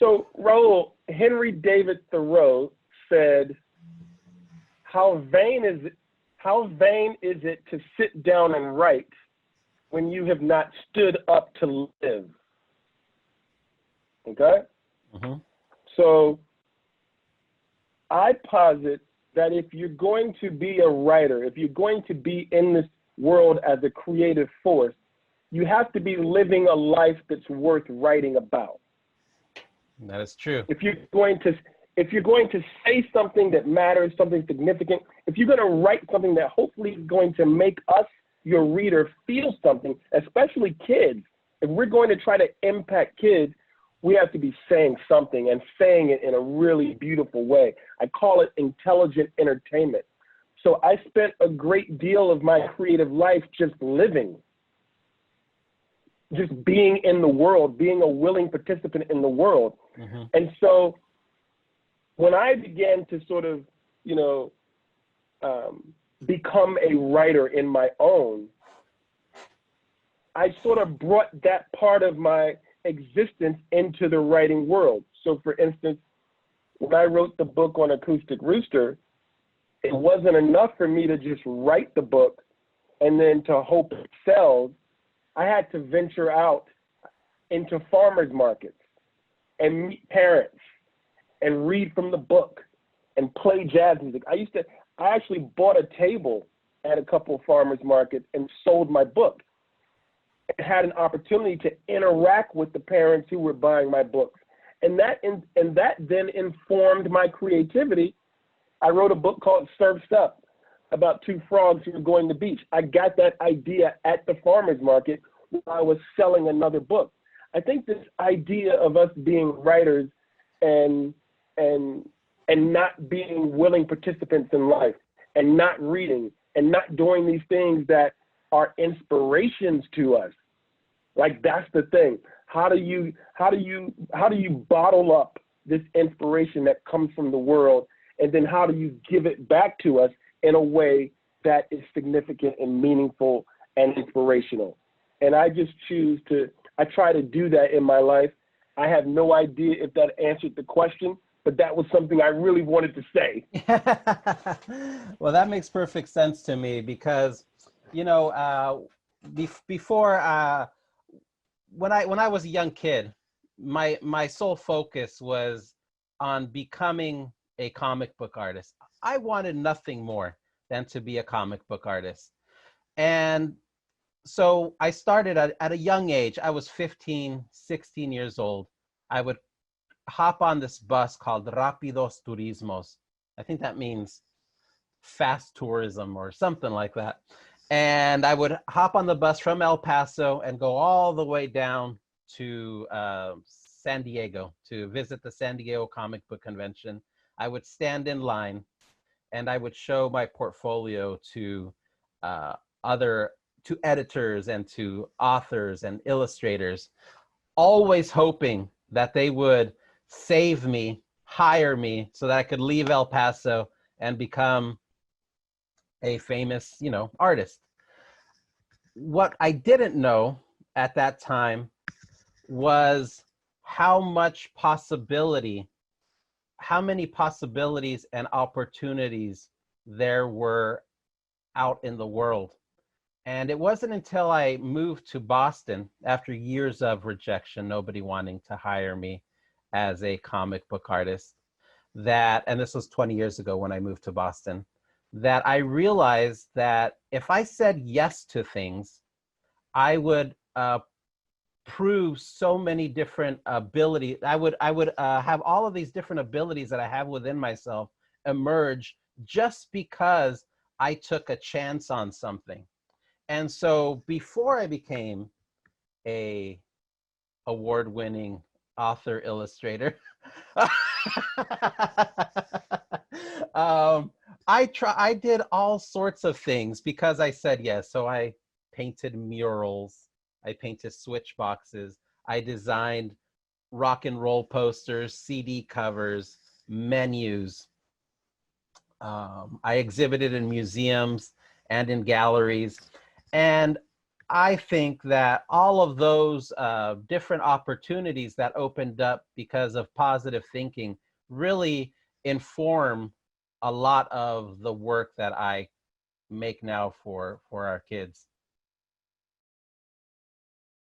So, Raul, Henry David Thoreau said, "How vain is it? How vain is it to sit down and write when you have not stood up to live?" Okay. Mm-hmm. So, I posit that if you're going to be a writer, if you're going to be in this world as a creative force, you have to be living a life that's worth writing about. That is true. If you're going to say something that matters, something significant, if you're going to write something that hopefully is going to make us, your reader, feel something, especially kids, if we're going to try to impact kids, we have to be saying something and saying it in a really beautiful way. I call it intelligent entertainment. So I spent a great deal of my creative life just living, just being in the world, being a willing participant in the world. Mm-hmm. And so when I began to sort of, become a writer in my own, I sort of brought that part of my existence into the writing world. So for instance, when I wrote the book on Acoustic Rooster, it wasn't enough for me to just write the book and then to hope it sells. I had to venture out into farmers markets and meet parents and read from the book and play jazz music. I actually bought a table at a couple of farmers markets and sold my book. And had an opportunity to interact with the parents who were buying my books. And that then informed my creativity. I wrote a book called Surf's Up about two frogs who were going to the beach. I got that idea at the farmer's market while I was selling another book. I think this idea of us being writers and not being willing participants in life and not reading and not doing these things that are inspirations to us. Like, that's the thing. How do you bottle up this inspiration that comes from the world, and then how do you give it back to us in a way that is significant and meaningful and inspirational? And I just I try to do that in my life. I have no idea if that answered the question, but that was something I really wanted to say. Well, that makes perfect sense to me because, before, when I was a young kid, my sole focus was on becoming a comic book artist. I wanted nothing more than to be a comic book artist. And so I started at a young age. I was 15, 16 years old. I would hop on this bus called Rápidos Turismos. I think that means fast tourism or something like that. And I would hop on the bus from El Paso and go all the way down to San Diego to visit the San Diego Comic Book Convention. I would stand in line and I would show my portfolio to to editors and to authors and illustrators, always hoping that they would save me, hire me so that I could leave El Paso and become a famous, artist. What I didn't know at that time was how many possibilities and opportunities there were out in the world. And it wasn't until I moved to Boston after years of rejection, nobody wanting to hire me as a comic book artist, and this was 20 years ago when I moved to Boston, that I realized that if I said yes to things, I would prove so many different abilities. I would have all of these different abilities that I have within myself emerge just because I took a chance on something. And so before I became a award-winning author illustrator, I did all sorts of things because I said yes. So I painted murals, I painted switch boxes, I designed rock and roll posters, CD covers, menus. I exhibited in museums and in galleries. And I think that all of those different opportunities that opened up because of positive thinking really inform a lot of the work that I make now for our kids.